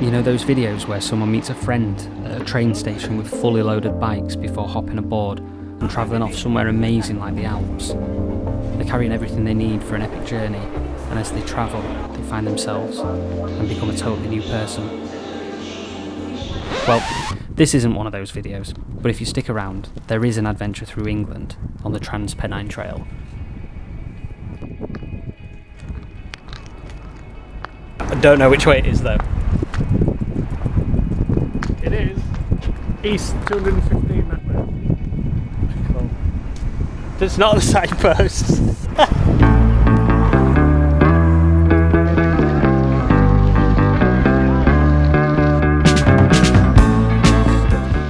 You know those videos where someone meets a friend at a train station with fully loaded bikes before hopping aboard and travelling off somewhere amazing like the Alps? They're carrying everything they need for an epic journey, and as they travel, they find themselves and become a totally new person. Well, this isn't one of those videos, but if you stick around, there is an adventure through England on the Trans Pennine Trail. I don't know which way it is though. It is east 215 that way. Cool. It's not the signposts.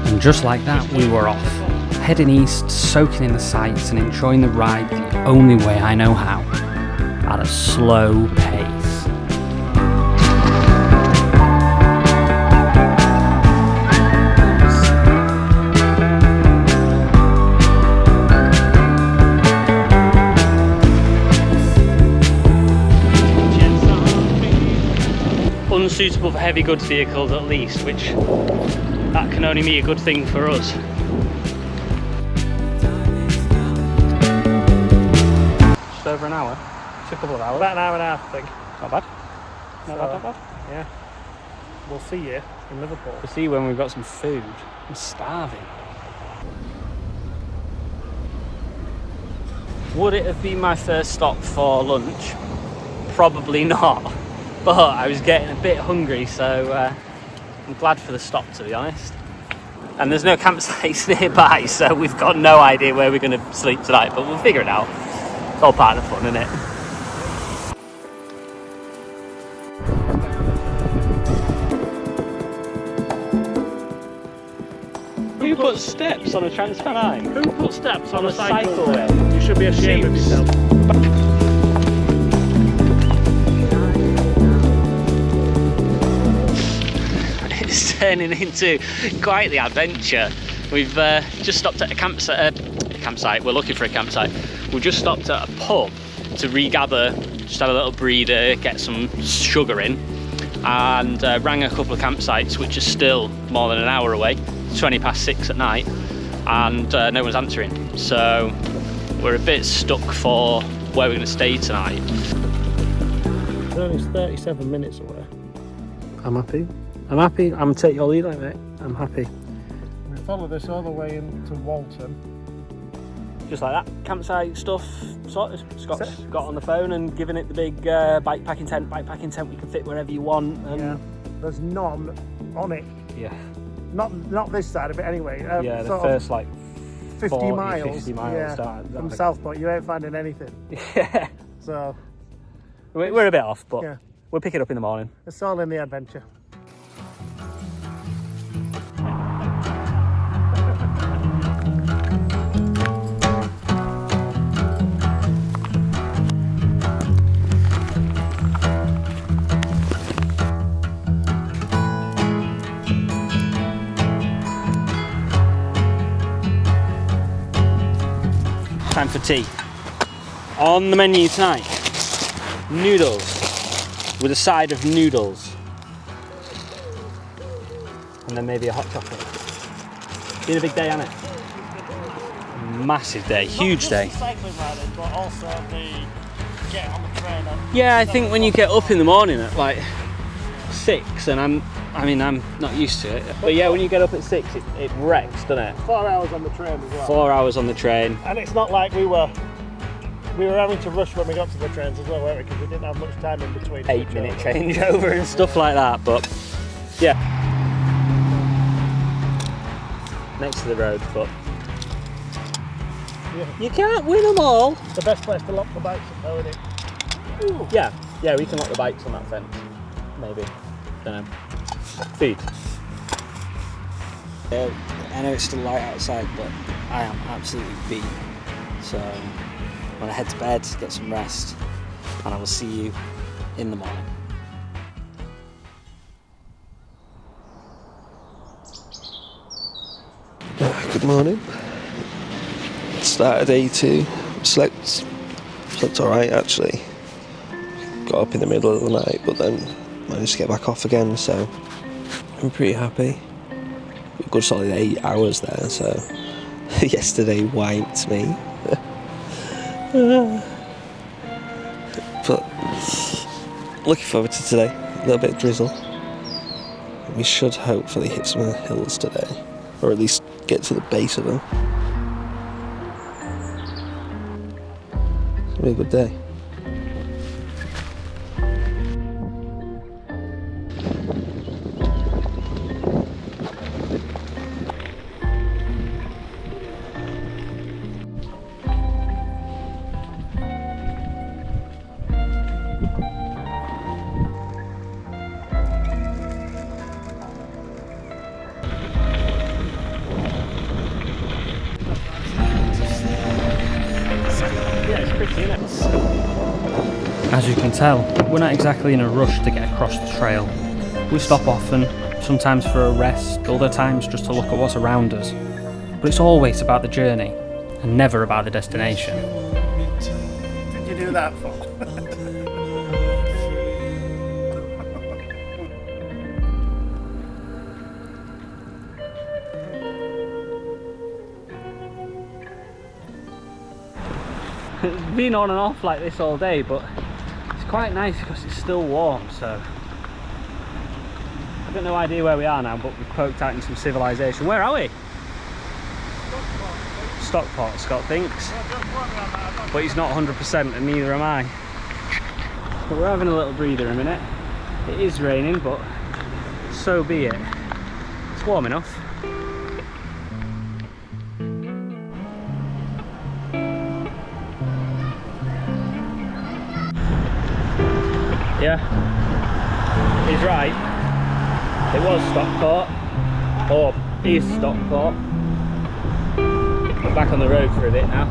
And just like that, we were off, heading east, soaking in the sights and enjoying the ride the only way I know how, at a slow pace. Unsuitable for heavy goods vehicles at least, which that can only be a good thing for us. Just over an hour. It's a couple of hours. About an hour and a half, I think. Not bad. Not bad. Yeah. We'll see you in Liverpool. We'll see when we've got some food. I'm starving. Would it have been my first stop for lunch? Probably not. But I was getting a bit hungry, so I'm glad for the stop, to be honest. And there's no campsites nearby, so we've got no idea where we're going to sleep tonight, but we'll figure it out. It's all part of the fun, isn't it? Who put steps on a Trans Pennine? Who put steps on a cycleway? cycleway? You should be ashamed of yourself. It's turning into quite the adventure. We've just stopped at a campsite. We're looking for a campsite. We've just stopped at a pub to regather, just have a little breather, get some sugar in, and rang a couple of campsites, which are still more than an hour away, 6:20 at night, and no one's answering. So we're a bit stuck for where we're going to stay tonight. It's only 37 minutes away. I'm happy. I'm happy. I'm going to take your lead on it, mate. I'm happy. We follow this all the way into Walton. Just like that. Campsite stuff sorted. Scott's got on the phone and given it the big bikepacking tent. Bikepacking tent we can fit wherever you want. And yeah. There's none on it. Yeah. Not this side of it anyway. Yeah, the first like 50 miles. 50 miles yeah, from Southport, you ain't finding anything. Yeah. So we're a bit off, but yeah. We'll pick it up in the morning. It's all in the adventure. Time for tea. On the menu tonight, noodles with a side of noodles. And then maybe a hot chocolate. Been a big day, hasn't it? Massive day, huge day. Cycling riding, but also the get on the train. Yeah, I think when you get up in the morning at like 6, and I'm not used to it. But yeah, when you get up at 6, it wrecks, doesn't it? 4 hours on the train as well. 4 hours on the train. And it's not like we were having to rush when we got to the trains as well, weren't we? Because we didn't have much time in between. 8-minute changeover and stuff like that, but yeah. Next to the road, but yeah. You can't win them all. The best place to lock the bikes up though, isn't it? Ooh. Yeah, we can lock the bikes on that fence. Maybe. Don't know. Food. I know it's still light outside, but I am absolutely beat. So I'm gonna head to bed, get some rest, and I will see you in the morning. Good morning. Started day 2. Slept alright actually. Got up in the middle of the night, but then managed to get back off again, so I'm pretty happy. A good solid 8 hours there, so yesterday wiped me. But looking forward to today. A little bit of drizzle. We should hopefully hit some of the hills today, or at least get to the base of them. It's gonna be a good day. As you can tell, we're not exactly in a rush to get across the trail. We stop often, sometimes for a rest, other times just to look at what's around us. But it's always about the journey, and never about the destination. Did you do that for? It's been on and off like this all day, but it's quite nice because it's still warm, so I've got no idea where we are now, but we've poked out into some civilization. Where are we? Stockport, Scott thinks, but he's not 100% and neither am I. But we're having a little breather a minute. It is raining, but so be it. It's warm enough. Yeah, he's right. It was Stockport, or is Stockport. We're back on the road for a bit now.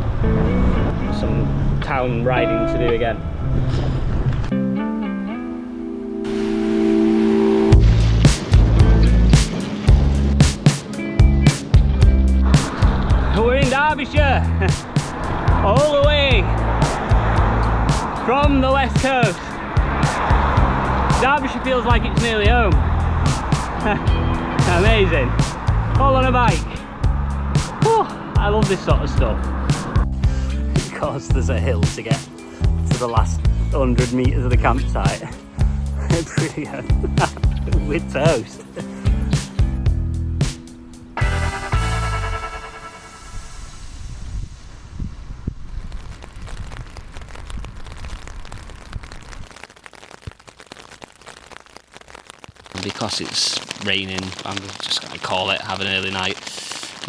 Some town riding to do again. We're in Derbyshire, all the way from the west coast. Derbyshire feels like it's nearly home. Amazing. All on a bike. Whew, I love this sort of stuff. Because there's a hill to get to the last 100 metres of the campsite. Brilliant. We're toast. Because it's raining, I'm just going to call it, have an early night,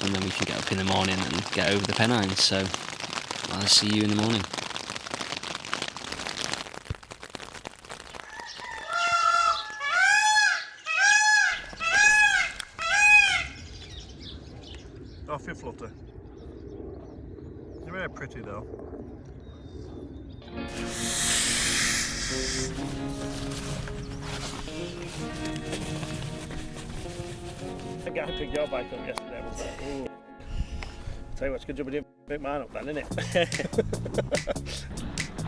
and then we can get up in the morning and get over the Pennines. So I'll see you in the morning. Off your flutter. You're very pretty though. The guy who picked your bike up yesterday was like, ooh. Tell you what, it's a good job we didn't pick mine up then, innit?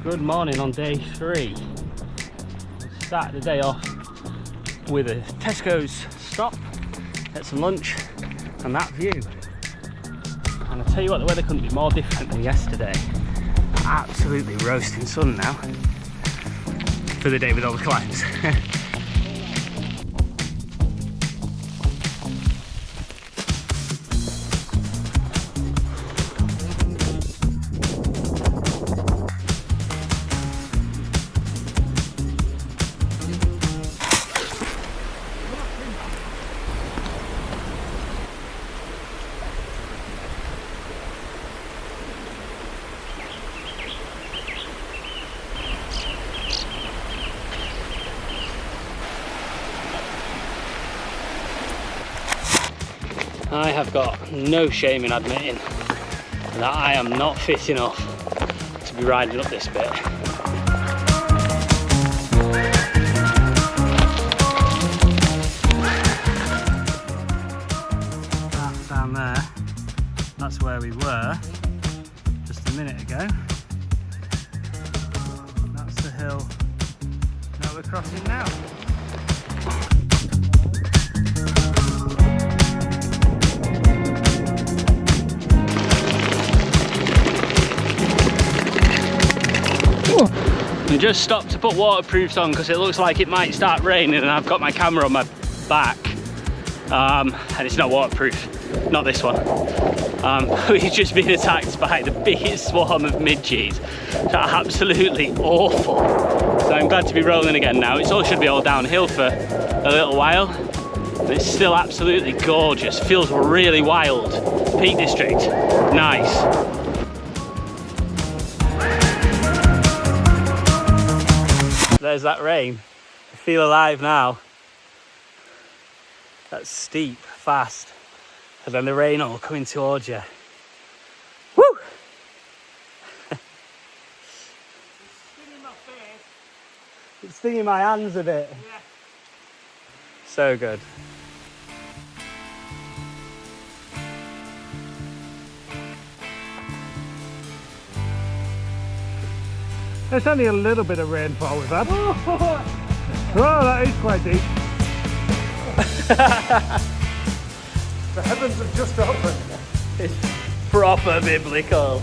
Good morning on day 3. Started the day off with a Tesco's stop, get some lunch, and that view. And I tell you what, the weather couldn't be more different than yesterday. Absolutely roasting sun now for the day with all the climbs. I have got no shame in admitting that I am not fit enough to be riding up this bit. That down there, that's where we were just a minute ago. That's the hill that we're crossing now. And just stopped to put waterproofs on because it looks like it might start raining, and I've got my camera on my back and it's not waterproof, not this one. We've just been attacked by the biggest swarm of midges. They're absolutely awful. So I'm glad to be rolling again now. It all should be all downhill for a little while. And it's still absolutely gorgeous. Feels really wild. Peak District, nice. There's that rain. I feel alive now. That's steep, fast. And then the rain all coming towards you. Woo! It's stinging my face. It's stinging my hands a bit. Yeah. So good. It's only a little bit of rainfall we've had. Oh, that is quite deep. The heavens have just opened. It's proper biblical.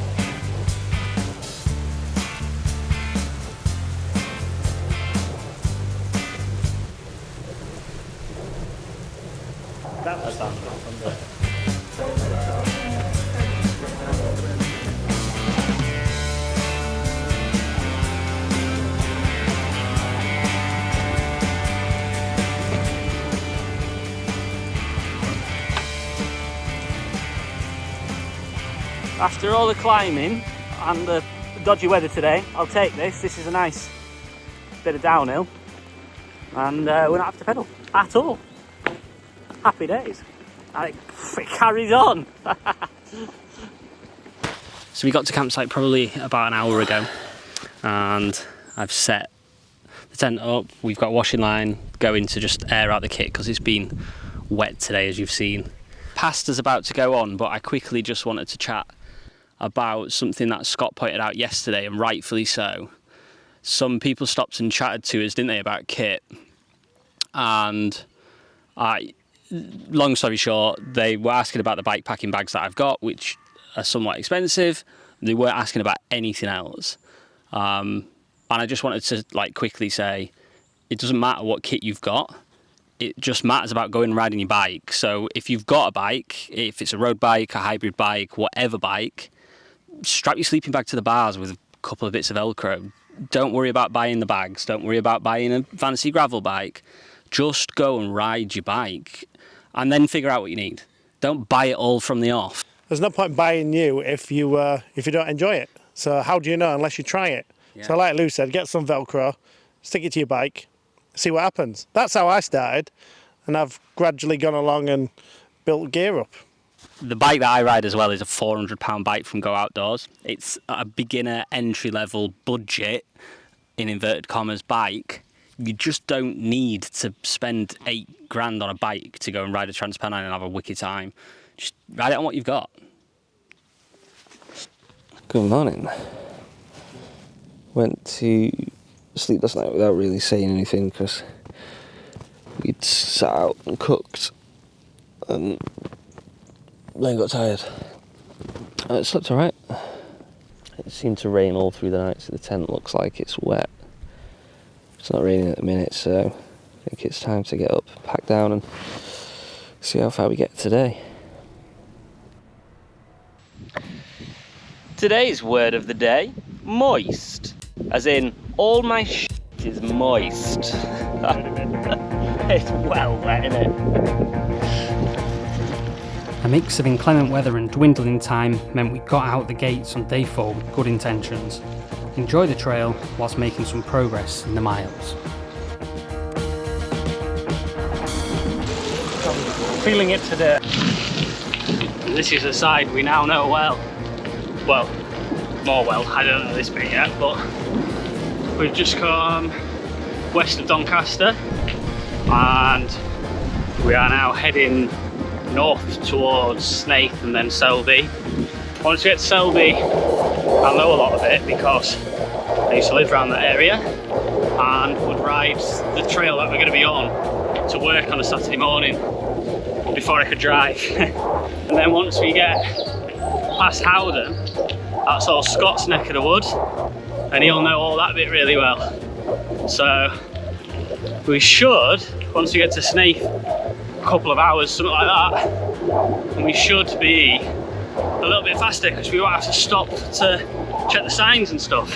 That was fun. After all the climbing and the dodgy weather today, I'll take this. This is a nice bit of downhill, and we don't have to pedal at all. Happy days. And it carries on. So we got to campsite probably about an hour ago, and I've set the tent up. We've got a washing line going to just air out the kit because it's been wet today, as you've seen. Pasta's about to go on, but I quickly just wanted to chat about something that Scott pointed out yesterday, and rightfully so. Some people stopped and chatted to us, didn't they, about kit? And long story short, they were asking about the bikepacking bags that I've got, which are somewhat expensive. They weren't asking about anything else. And I just wanted to quickly say, it doesn't matter what kit you've got. It just matters about going and riding your bike. So if you've got a bike, if it's a road bike, a hybrid bike, whatever bike, strap your sleeping bag to the bars with a couple of bits of Velcro. Don't worry about buying the bags. Don't worry about buying a fancy gravel bike. Just go and ride your bike and then figure out what you need. Don't buy it all from the off. There's no point buying new if you don't enjoy it. So how do you know unless you try it? Yeah. So like Lou said, get some Velcro, stick it to your bike, see what happens. That's how I started, and I've gradually gone along and built gear up. The bike that I ride as well is a £400 bike from Go Outdoors. It's a beginner entry-level budget, in inverted commas, bike. You just don't need to spend £8,000 on a bike to go and ride a Trans Pennine and have a wicked time. Just ride it on what you've got. Good morning. Went to sleep last night without really saying anything because we'd sat out and cooked and then got tired. I slept alright. It seemed to rain all through the night, so the tent looks like it's wet. It's not raining at the minute, so I think it's time to get up, pack down and see how far we get today. Today's word of the day, moist. As in, all my shit is moist. It's well wet, isn't it? A mix of inclement weather and dwindling time meant we got out the gates on day 4 with good intentions. Enjoy the trail whilst making some progress in the miles. Feeling it today. This is a side we now know well. Well, more well, I don't know this bit yet, but we've just come west of Doncaster and we are now heading north towards Snaith and then Selby. Once we get to Selby, I'll know a lot of it because I used to live around that area and would ride the trail that we're going to be on to work on a Saturday morning before I could drive. And then once we get past Howden, that's all Scott's neck of the woods, and he'll know all that bit really well. So we should, once we get to Snaith, a couple of hours, something like that, and we should be a little bit faster because we won't have to stop to check the signs and stuff.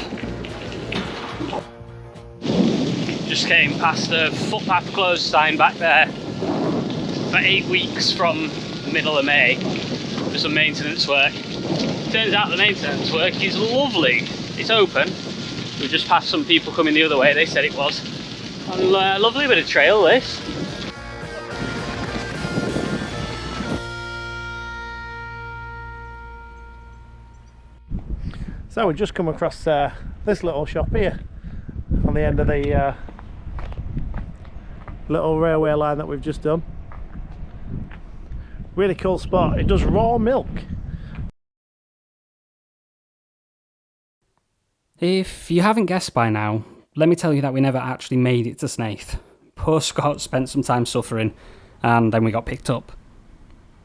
Just came past the footpath closed sign back there for 8 weeks from the middle of May for some maintenance work. Turns out the maintenance work is lovely. It's open. We just passed some people coming the other way, they said it was. And lovely bit of trail this. So we just come across this little shop here on the end of the little railway line that we've just done. Really cool spot. It does raw milk. If you haven't guessed by now, let me tell you that we never actually made it to Snaith. Poor Scott spent some time suffering, and then we got picked up.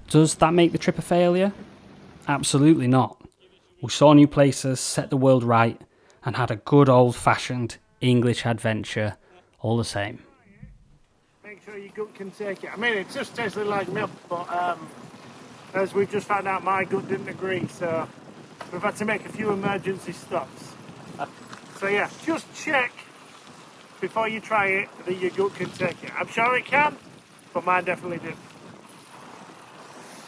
Does that make the trip a failure? Absolutely not. We saw new places, set the world right, and had a good old-fashioned English adventure all the same. Make sure your gut can take it. I mean, it just tasted like milk, but as we've just found out, my gut didn't agree, so we've had to make a few emergency stops. So yeah, just check before you try it that your gut can take it. I'm sure it can, but mine definitely did.